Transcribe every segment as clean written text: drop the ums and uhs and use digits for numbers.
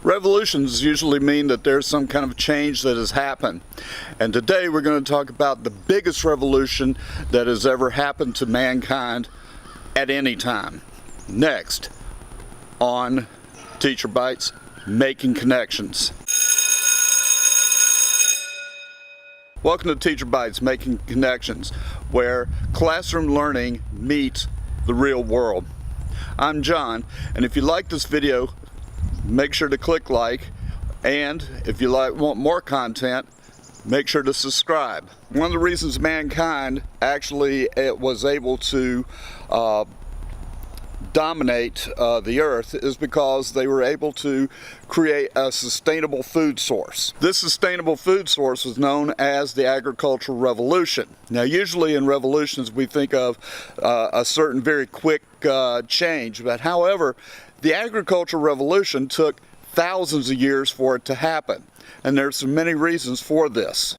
Revolutions usually mean that there's some kind of change that has happened. And today we're going to talk about the biggest revolution that has ever happened to mankind at any time. Next on Teacherbytes, Making Connections. Welcome to Teacherbytes, Making Connections, where classroom learning meets the real world. I'm John, and if you like this video, make sure to click like, and if you want more content, make sure to subscribe. One of the reasons mankind actually was able to dominate the earth is because they were able to create a sustainable food source. This sustainable food source was known as the agricultural revolution. Now usually in revolutions we think of a certain very quick change, but however the agricultural revolution took thousands of years for it to happen, and there's many reasons for this.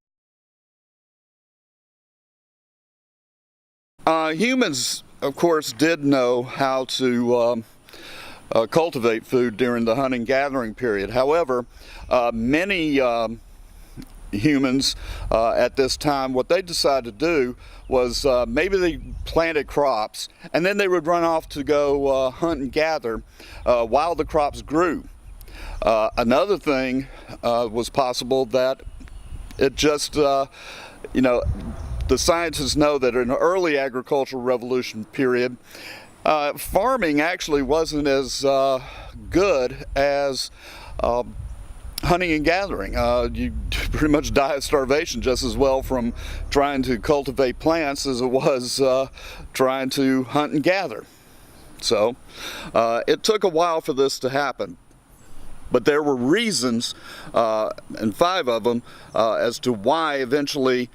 Humans, of course, did know how to cultivate food during the hunting-gathering period. However, many humans at this time, what they decided to do was maybe they planted crops and then they would run off to go hunt and gather while the crops grew. Another thing was possible that it just, the scientists know that in the early agricultural revolution period, farming actually wasn't as good as hunting and gathering. You pretty much die of starvation just as well from trying to cultivate plants as it was trying to hunt and gather. So it took a while for this to happen. But there were reasons, and 5 of them, as to why eventually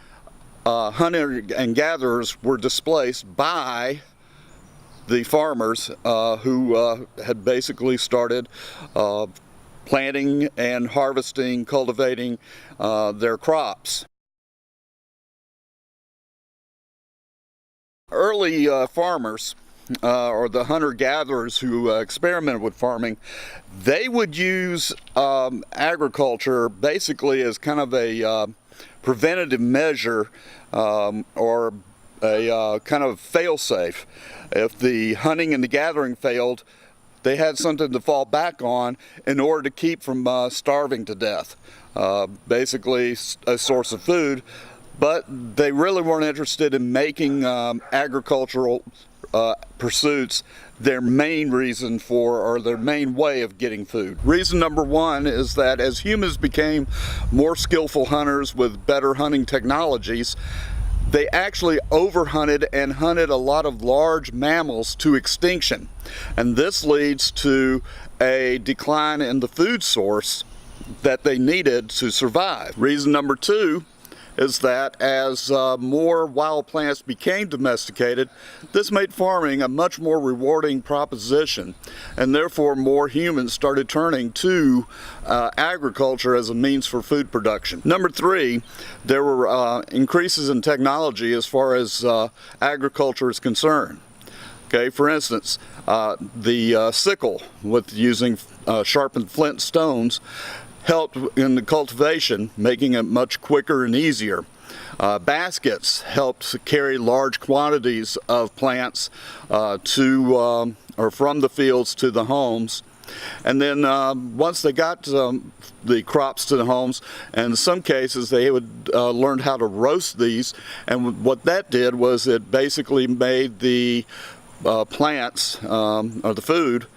hunters and gatherers were displaced by the farmers who had basically started planting and harvesting, cultivating their crops. Early farmers, or the hunter-gatherers who experimented with farming, they would use agriculture basically as kind of a preventative measure or a kind of fail-safe. If the hunting and the gathering failed, they had something to fall back on in order to keep from starving to death. Basically a source of food, but they really weren't interested in making agricultural pursuits their main reason for, or their main way of getting food. Reason number 1 is that as humans became more skillful hunters with better hunting technologies, they actually overhunted and hunted a lot of large mammals to extinction. And this leads to a decline in the food source that they needed to survive. Reason number 2 is that as more wild plants became domesticated, this made farming a much more rewarding proposition, and therefore more humans started turning to agriculture as a means for food production. Number 3, there were increases in technology as far as agriculture is concerned. Okay, for instance, the sickle with using sharpened flint stones helped in the cultivation, making it much quicker and easier. Baskets helped carry large quantities of plants to or from the fields to the homes. And then once they got the crops to the homes, and in some cases they would learn how to roast these, and what that did was it basically made the plants or the food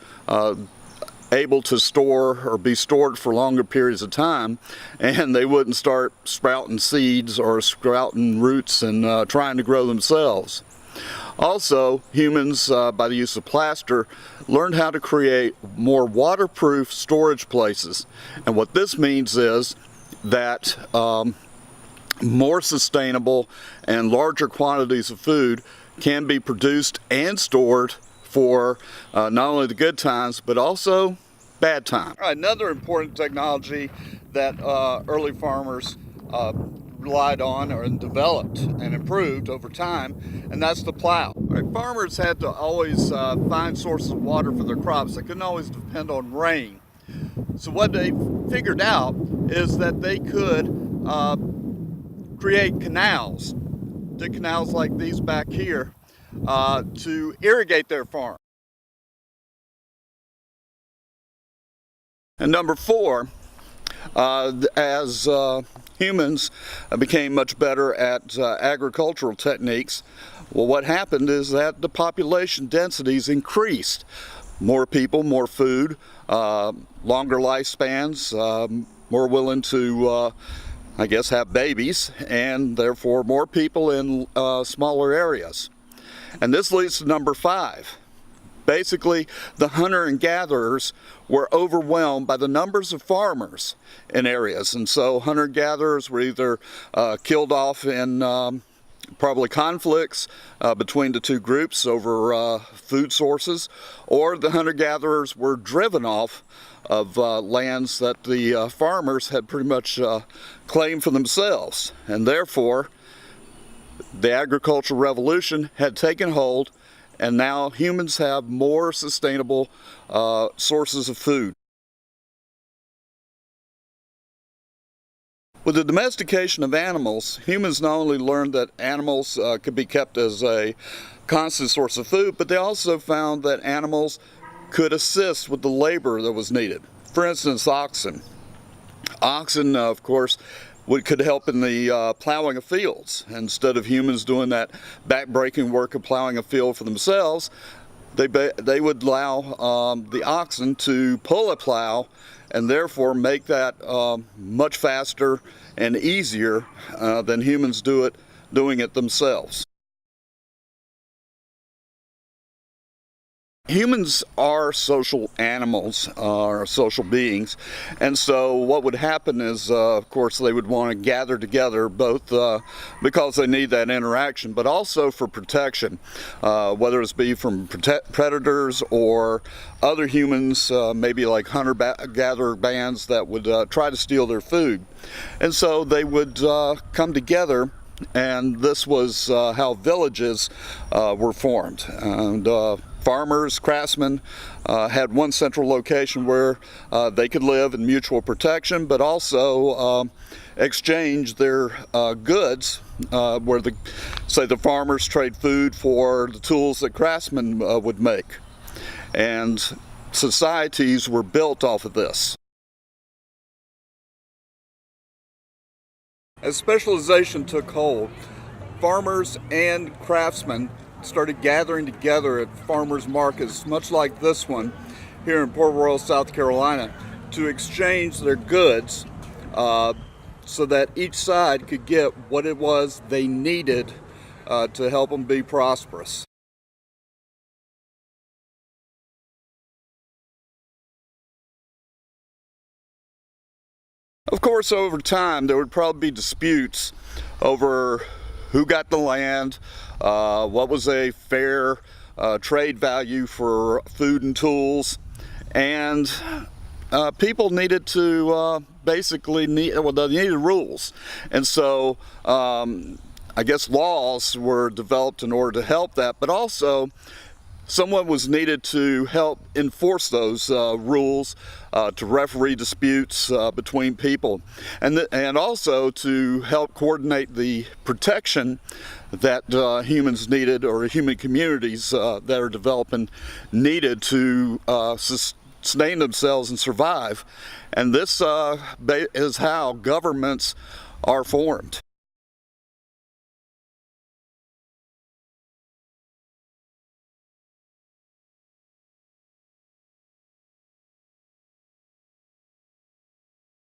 able to store or be stored for longer periods of time, and they wouldn't start sprouting seeds or sprouting roots and trying to grow themselves. Also, humans, by the use of plaster, learned how to create more waterproof storage places. And what this means is that more sustainable and larger quantities of food can be produced and stored for not only the good times, but also bad times. Another important technology that early farmers relied on and developed and improved over time, and that's the plow. Farmers had to always find sources of water for their crops. They couldn't always depend on rain. So what they figured out is that they could create canals, dig canals like these back here, to irrigate their farm. And number 4, as humans became much better at agricultural techniques, well, what happened is that the population densities increased. More people, more food, longer lifespans, more willing to, I guess, have babies, and therefore more people in smaller areas. And this leads to number 5. Basically, the hunter and gatherers were overwhelmed by the numbers of farmers in areas, and so hunter-gatherers were either killed off in probably conflicts between the two groups over food sources, or the hunter-gatherers were driven off of lands that the farmers had pretty much claimed for themselves, and therefore the agricultural revolution had taken hold, and now humans have more sustainable sources of food. With the domestication of animals, humans not only learned that animals could be kept as a constant source of food, but they also found that animals could assist with the labor that was needed. For instance, oxen. Oxen, of course, could help in the plowing of fields. Instead of humans doing that back-breaking work of plowing a field for themselves, they would allow the oxen to pull a plow and therefore make that much faster and easier than humans doing it themselves. Humans are social animals, are social beings, and so what would happen is, of course, they would want to gather together, both because they need that interaction, but also for protection, whether it's be from predators or other humans, maybe like hunter-gatherer bands that would try to steal their food. And so they would come together, and this was how villages were formed. And farmers, craftsmen had one central location where they could live in mutual protection, but also exchange their goods, where the farmers trade food for the tools that craftsmen would make. And societies were built off of this. As specialization took hold, farmers and craftsmen started gathering together at farmers markets, much like this one here in Port Royal, South Carolina, to exchange their goods so that each side could get what it was they needed to help them be prosperous. Of course, over time, there would probably be disputes over who got the land, what was a fair trade value for food and tools, and people needed to they needed rules. And so I guess laws were developed in order to help that, but also someone was needed to help enforce those rules, to referee disputes between people, and also to help coordinate the protection that humans needed, or human communities that are developing needed to sustain themselves and survive. And this is how governments are formed.